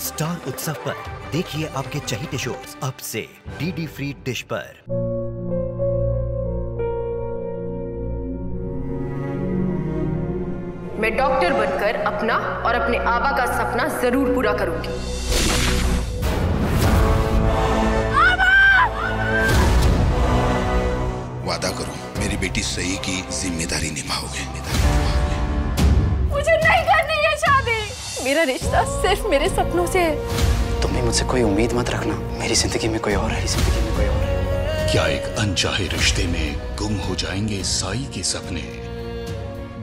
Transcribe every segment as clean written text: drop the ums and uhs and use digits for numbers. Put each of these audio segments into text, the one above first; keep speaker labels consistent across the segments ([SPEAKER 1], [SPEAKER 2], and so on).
[SPEAKER 1] Star उत्सव पर देखिए आपके चहेते शोज अब से डीडी फ्री डिश पर।
[SPEAKER 2] मैं डॉक्टर बनकर अपना और अपने आबा का सपना जरूर पूरा करूंगी।
[SPEAKER 3] वादा करो मेरी बेटी सही की जिम्मेदारी निभाओगे।
[SPEAKER 2] मुझे नहीं करनी है शादी। मेरा रिश्ता सिर्फ मेरे सपनों से है।
[SPEAKER 4] तुम भी मुझसे कोई उम्मीद मत रखना। मेरी जिंदगी में कोई और है, जिंदगी में कोई और है।
[SPEAKER 3] क्या एक अनचाहे रिश्ते में गुम हो जाएंगे साई के सपने?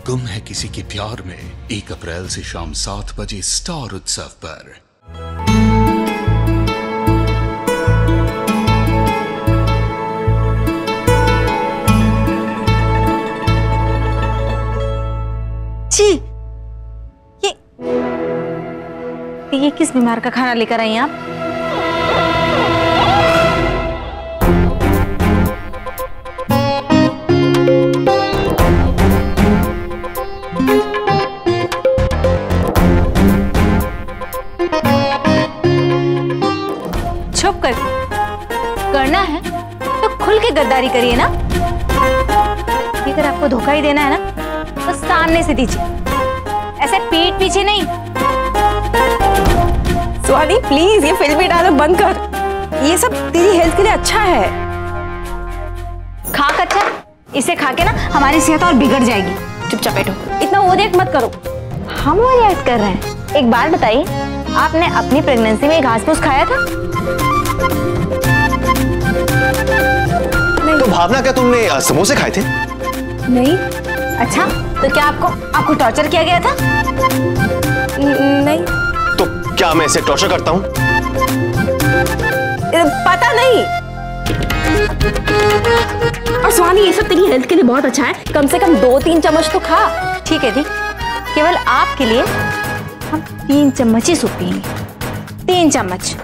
[SPEAKER 3] गुम है किसी के प्यार में 1 अप्रैल से शाम 7 बजे स्टार उत्सव पर।
[SPEAKER 5] ये किस बीमार का खाना लेकर आई आप? छुप कर करना है तो खुल के गद्दारी करिए ना। अगर आपको धोखा ही देना है ना तो सामने से दीजिए, ऐसे पीठ पीछे नहीं।
[SPEAKER 2] सुहानी प्लीज ये फिल्मी डायलॉग बंद कर। ये सब तेरी हेल्थ के लिए अच्छा है।
[SPEAKER 5] खाक अच्छा, इसे खा के ना हमारी सेहत और बिगड़ जाएगी। चुपचाप बैठो, इतना वो देख मत करो। हम वो रिएक्ट कर रहे हैं। एक बात बताइए, आपने अपनी प्रेगनेंसी में घास फूस खाया था?
[SPEAKER 6] तो भावना क्या तुमने समोसे खाए थे?
[SPEAKER 5] नहीं। अच्छा तो क्या आपको टॉर्चर किया गया था?
[SPEAKER 2] नहीं।
[SPEAKER 6] तो क्या मैं इसे टॉर्चर करता हूँ?
[SPEAKER 2] पता नहीं। और सुहानी ये सब तेरी हेल्थ के लिए बहुत अच्छा है। कम से कम 2-3 चम्मच तो खा।
[SPEAKER 5] ठीक है दी, केवल आपके लिए हम 3 चम्मच ही सूप पिएंगे। 3 चम्मच।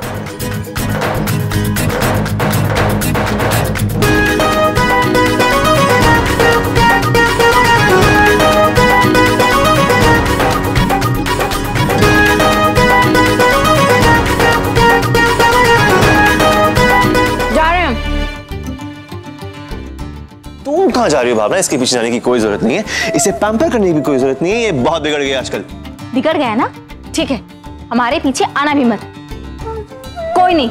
[SPEAKER 6] तुम कहाँ जा रही हो भावना? इसके पीछे जाने की कोई जरूरत नहीं है। इसे पैम्पर करने की भी कोई जरूरत नहीं है। ये बहुत बिगड़ गया आजकल।
[SPEAKER 5] बिगड़ गया ना? ठीक है, हमारे पीछे आना भी मत। कोई नहीं।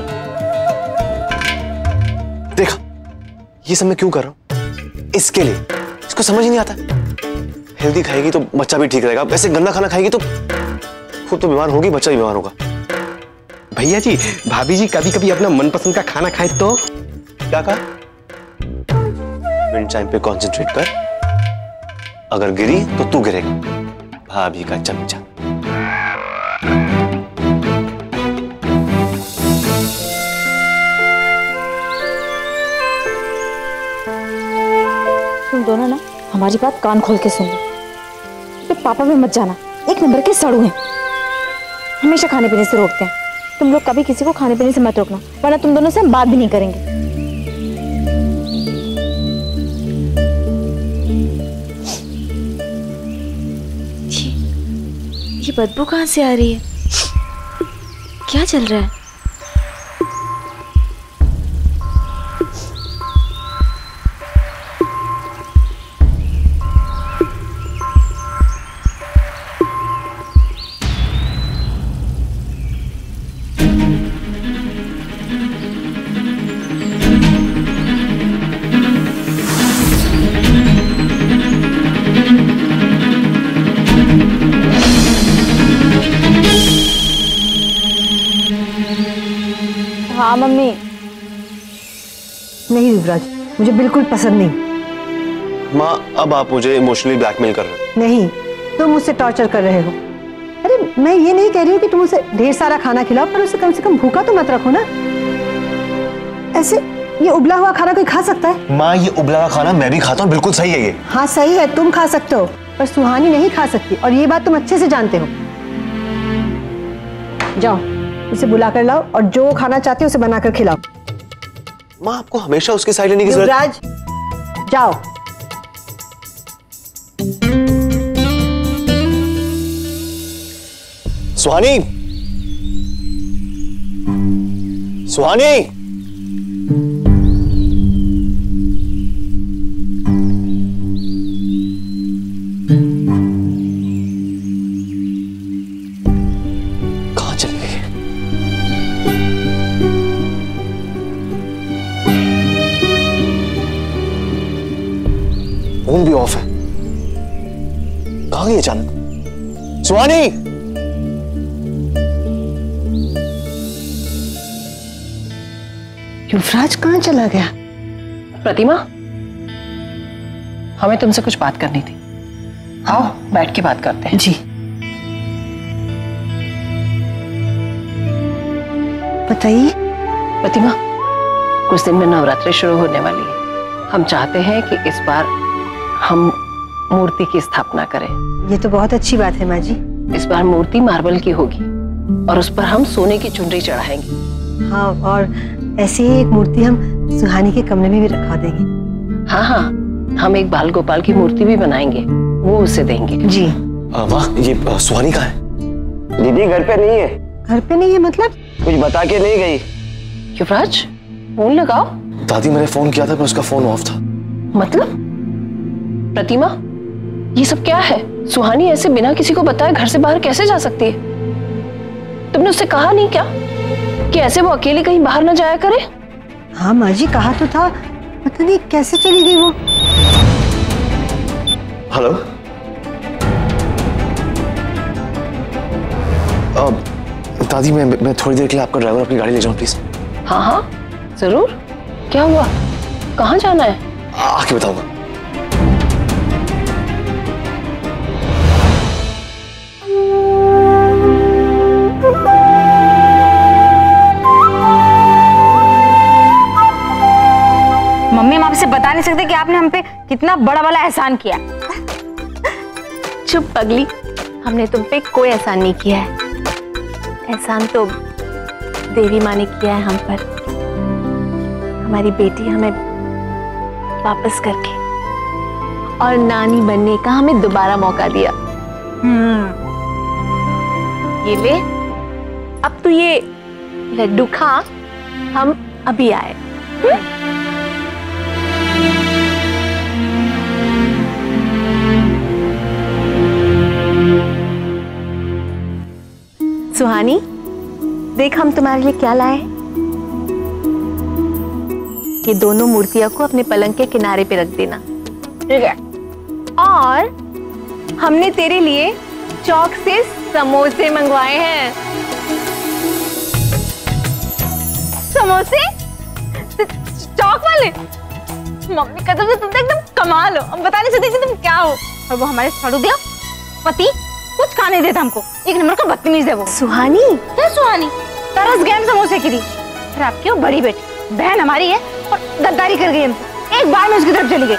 [SPEAKER 6] देखा ये सब मैं क्यों कर रहा हूँ? इसके लिए। इसको समझ ही नहीं आता। हेल्दी खाएगी तो बच्चा भी ठीक रहेगा, वैसे गंदा खाना खाएगी तो खुद तो बीमार होगी, बच्चा भी बीमार होगा।
[SPEAKER 7] भैया जी, भाभी जी कभी कभी अपना मनपसंद का खाना खाए तो।
[SPEAKER 6] क्या कहा? विंड चाइम पे कंसंट्रेट कर। अगर गिरी तो तू गिरेगा, भाभी का चमचा।
[SPEAKER 5] तुम दोनों ना हमारी बात कान खोल के सुन लो। तो पापा में मत जाना, 1 नंबर के सड़ू हैं। हमेशा खाने पीने से रोकते हैं। तुम लोग कभी किसी को खाने पीने से मत रोकना, वरना तुम दोनों से हम बात भी नहीं करेंगे। ये बदबू कहाँ से आ रही है? क्या चल रहा है? हाँ मम्मी।
[SPEAKER 8] नहीं युवराज, मुझे बिल्कुल पसंद नहीं।
[SPEAKER 6] माँ अब आप मुझे इमोशनली ब्लैकमेल कर रहे हो।
[SPEAKER 8] नहीं, तुम मुझसे टॉर्चर कर रहे हो। अरे मैं ये नहीं कह रही हूँ कि तुम उसे ढेर सारा खाना खिलाओ, पर उसे कम से कम भूखा तो मत रखो ना। ऐसे ये उबला हुआ खाना कोई खा सकता है?
[SPEAKER 6] माँ ये उबला हुआ खाना मैं भी खाता हूँ, बिल्कुल सही है ये।
[SPEAKER 8] हाँ सही है, तुम खा सकते हो, पर सुहानी नहीं खा सकती, और ये बात तुम अच्छे से जानते हो। जाओ उसे बुला कर लाओ और जो खाना चाहते हो उसे बनाकर खिलाओ।
[SPEAKER 6] माँ आपको हमेशा उसकी साइड लेने की जरूरत।
[SPEAKER 8] युवराज जाओ।
[SPEAKER 6] सुहानी सुहानी, कहाँ चल गई? फोन भी ऑफ है। कहाँ गई अचानक? सुहानी,
[SPEAKER 8] युवराज कहाँ चला गया?
[SPEAKER 9] प्रतिमा, हमें तुमसे कुछ बात करनी थी। आओ बैठ के बात करते हैं।
[SPEAKER 8] जी बताइए।
[SPEAKER 9] प्रतिमा, कुछ दिन में नवरात्रि शुरू होने वाली है। हम चाहते हैं कि इस बार हम मूर्ति की स्थापना करें।
[SPEAKER 8] ये तो बहुत अच्छी बात है माँ जी।
[SPEAKER 9] इस बार मूर्ति मार्बल की होगी और उस पर हम सोने की चुनरी चढ़ाएंगे।
[SPEAKER 8] हाँ, और ऐसी ही एक मूर्ति हम सुहानी के कमरे में भी रखवा देंगे।
[SPEAKER 9] हाँ हाँ, हम एक बाल गोपाल की मूर्ति भी बनाएंगे, वो उसे देंगे।
[SPEAKER 8] जी।
[SPEAKER 6] वाह, ये सुहानी कहाँ है?
[SPEAKER 7] दीदी घर पे नहीं है।
[SPEAKER 8] घर पे नहीं है मतलब?
[SPEAKER 7] कुछ बता के नहीं गई।
[SPEAKER 9] युवराज, फोन लगाओ।
[SPEAKER 6] दादी, मैंने फोन किया था पर उसका फोन ऑफ था।
[SPEAKER 9] मतलब? प्रतिमा, ये सब क्या है? सुहानी ऐसे बिना किसी को बताए घर से बाहर कैसे जा सकती है? तुमने उससे कहा नहीं क्या कि ऐसे वो अकेले कहीं बाहर ना जाया करे?
[SPEAKER 8] हाँ माँ जी, कहा तो था, पता नहीं कैसे चली गई वो।
[SPEAKER 6] हेलो, दादी, मैं थोड़ी देर के लिए आपका ड्राइवर अपनी गाड़ी ले जाऊं प्लीज?
[SPEAKER 9] हाँ हाँ जरूर। क्या हुआ, कहाँ जाना है?
[SPEAKER 6] आके बताऊंगा।
[SPEAKER 5] मम्मी, हम आपसे बता नहीं सकते कि आपने हम पे कितना बड़ा वाला एहसान किया।
[SPEAKER 2] चुप पगली, हमने तुम पे कोई एहसान नहीं किया है। एहसान तो देवी माँ ने किया है हम पर। हमारी बेटी हमें वापस करके और नानी बनने का हमें दोबारा मौका दिया। ये ले, अब तू ये लड्डू खा, हम अभी आए। सुहानी, देख हम तुम्हारे लिए क्या लाए। ये दोनों मूर्तियों को अपने पलंग के किनारे पे रख देना, ठीक है? और हमने तेरे लिए चौक से समोसे मंगवाए हैं। समोसे? चौक वाले? मम्मी कसम से तुम तो एकदम कमाल हो। हम बता नहीं सकते कि तुम क्या हो। और वो हमारे सड़ू गया पति कुछ खाने देता हमको। एक नंबर का बदतमीज है वो। सुहानी? क्या सुहानी? तरस गए हम समोसे के लिए। फिर आपकी वो बड़ी बेटी बहन हमारी है और गद्दारी कर गई हमसे। एक बार में उसकी तरफ चली गई।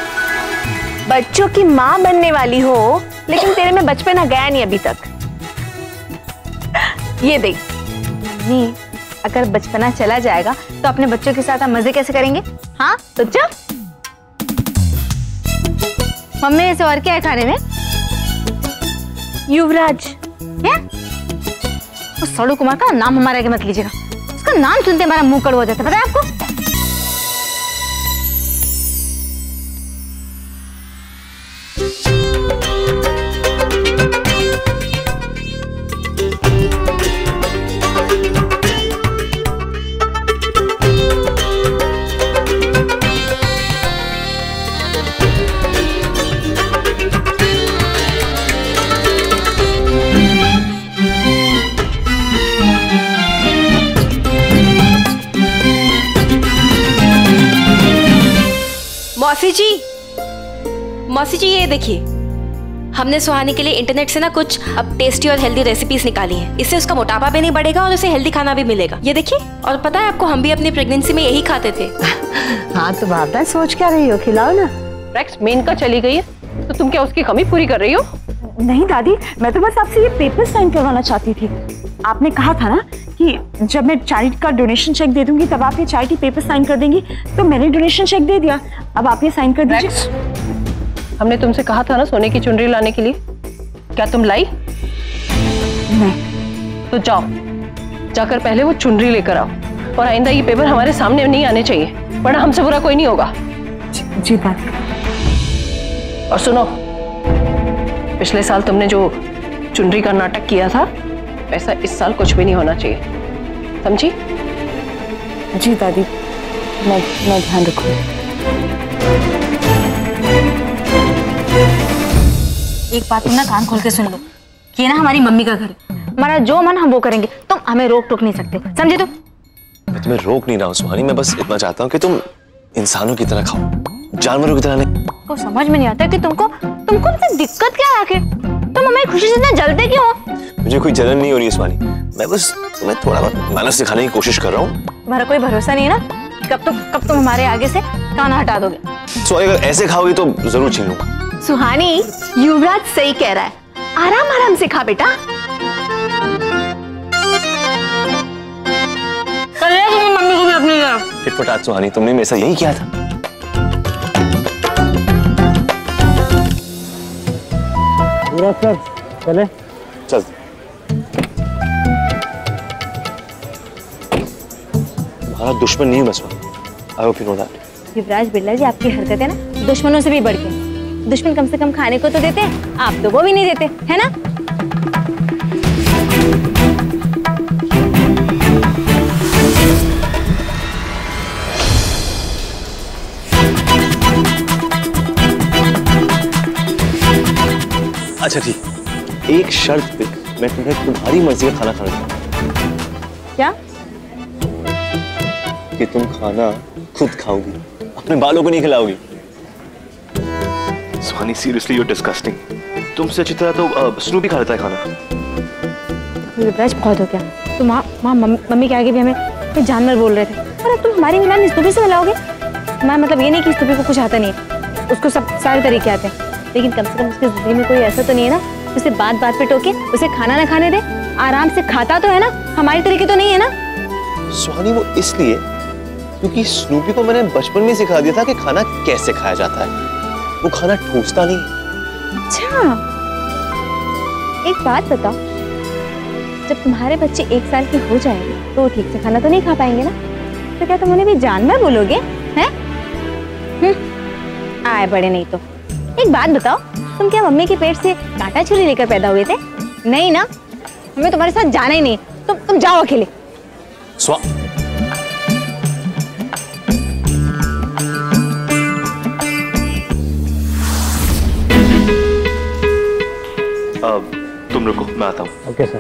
[SPEAKER 2] बच्चों की माँ बनने वाली हो, लेकिन तेरे में बचपना गया नहीं अभी तक। ये देख मम्मी, अगर बचपना चला जाएगा तो अपने बच्चों के साथ हम मजे कैसे करेंगे? हाँ तो चल। मम्मी, ऐसे और क्या है खाने में? युवराज। क्या? उस सड़ू कुमार का नाम हमारे आगे मत लीजिएगा। उसका नाम सुनते हमारा मुंह कड़वा हो जाता है, पता है आपको?
[SPEAKER 10] मौसी जी, ये देखिए, हमने सुहानी के लिए इंटरनेट से ना कुछ अब टेस्टी और हेल्दी रेसिपीज निकाली हैं। इससे उसका मोटापा भी नहीं बढ़ेगा और उसे हेल्दी खाना भी मिलेगा। ये देखिए, और पता है आपको, हम भी अपनी प्रेगनेंसी में यही खाते थे।
[SPEAKER 8] हाँ तो बाबा, सोच क्या रही हो? खिलाओ ना।
[SPEAKER 9] रेक्स मेनका चली गई है तो तुम क्या उसकी कमी पूरी कर रही हो?
[SPEAKER 5] नहीं दादी, मैं तो बस आपसे ये पेपर साइन करवाना चाहती थी। आपने कहा था ना कि जब मैं चैरिटी का डोनेशन चेक दे दूंगी तब आप ये चैरिटी पेपर साइन कर देंगी, तो मैंने डोनेशन चेक दे दिया। अब आप ये साइन कर दीजिए।
[SPEAKER 9] हमने तुमसे कहा था ना सोने की चुनरी लाने के लिए, क्या तुम लाई?
[SPEAKER 5] नहीं।
[SPEAKER 9] तो जाओ, जाकर पहले वो चुनरी लेकर आओ, और आइंदा ये पेपर हमारे सामने नहीं आने चाहिए, वरना हमसे बुरा कोई नहीं होगा।
[SPEAKER 8] जी दादी।
[SPEAKER 9] और सुनो, पिछले साल तुमने जो चुनरी का नाटक किया था, ऐसा इस साल कुछ भी नहीं होना चाहिए, समझी?
[SPEAKER 5] जी दादी, मैं ध्यान रखूंगी। एक बात तुम ना कान खोल के सुन लो, ये ना हमारी मम्मी का घर है, हमारा जो मन हम वो करेंगे, तुम हमें रोक टोक नहीं सकते, समझे? तुम
[SPEAKER 6] मैं तुम्हें रोक नहीं रहा हूँ सुहानी, मैं बस इतना चाहता हूँ कि तुम इंसानों की तरह खाओ, जानवरों की तरह नहीं।
[SPEAKER 5] को समझ में नहीं आता कि तुमको इतनी दिक्कत क्या है आखिर? तुम हमारी खुशी से इतना जलते क्यों हो?
[SPEAKER 6] मुझे कोई जलन नहीं हो रही है सुहानी, मैं बस तुम्हें थोड़ा बहुत मैनर्स सिखाने की कोशिश कर रहा हूँ।
[SPEAKER 5] तुम्हारा कोई भरोसा नहीं है ना, कब तुम हमारे आगे से कान हटा दोगे?
[SPEAKER 6] सुहानी अगर ऐसे खाओगी तो जरूर छीन लूंगा।
[SPEAKER 11] सुहानी, युवराज सही कह रहा है, आराम आराम से खा बेटा।
[SPEAKER 5] मम्मी को भी अपनी तरफ।
[SPEAKER 6] टिटपटाट सुहानी, तुमने मेरे साथ यही किया था।
[SPEAKER 12] चले
[SPEAKER 6] चल। तुम्हारा दुश्मन नहीं बस I hope you know that.
[SPEAKER 5] Yuvraj Birla ji, आपकी हरकतें ना दुश्मनों से भी बढ़ के, दुश्मन कम से कम खाने को तो देते हैं, आप तो वो भी नहीं देते, है ना?
[SPEAKER 6] अच्छा ठीक, एक शर्त पे मैं तुम्हें तुम्हारी मर्जी का खाना खाना चाहूंगा।
[SPEAKER 5] क्या?
[SPEAKER 6] कि तुम खाना खुद खाओगी, अपने बालों को नहीं खिलाओगी। सुहानी सीरियसली यू आर डिस्गस्टिंग। तुमसे अच्छी तरह तो स्नूपी खा लेता है खाना।
[SPEAKER 5] युवराज बहुत हो गया, तुम माँ मम्मी के आगे भी हमें जानवर बोल रहे थे, और अब तुम हमारी मिलान स्नूपी से मिलाओगे? मैं मतलब ये नहीं कि स्नूपी को कुछ आता नहीं है, उसको सब सारे तरीके आते हैं, लेकिन कम से कम उसकी जिंदगी में कोई ऐसा तो नहीं है ना उसे बात बात पे टोके, उसे खाना ना खाने दे, आराम से खाता तो है ना, हमारी तरीके तो नहीं है ना?
[SPEAKER 6] सुहानी वो इसलिए क्योंकि स्नूपी को मैंने बचपन में सिखा दिया था कि खाना कैसे खाया जाता है, वो खाना ठूसता नहीं।
[SPEAKER 5] अच्छा, एक बात बताओ, जब तुम्हारे बच्चे 1 साल के हो जाएंगे तो वो ठीक से खाना तो नहीं खा पाएंगे ना, तो क्या तुम उन्हें भी जानवर बोलोगे? हैं? आए बड़े नहीं तो। एक बात बताओ, तुम क्या मम्मी के पेट से कांटा छुरी लेकर पैदा हुए थे? नहीं ना, हमें तुम्हारे साथ जाना ही नहीं, तुम जाओ अकेले।
[SPEAKER 6] तुम रुको, मैं आता हूँ।
[SPEAKER 12] Okay sir.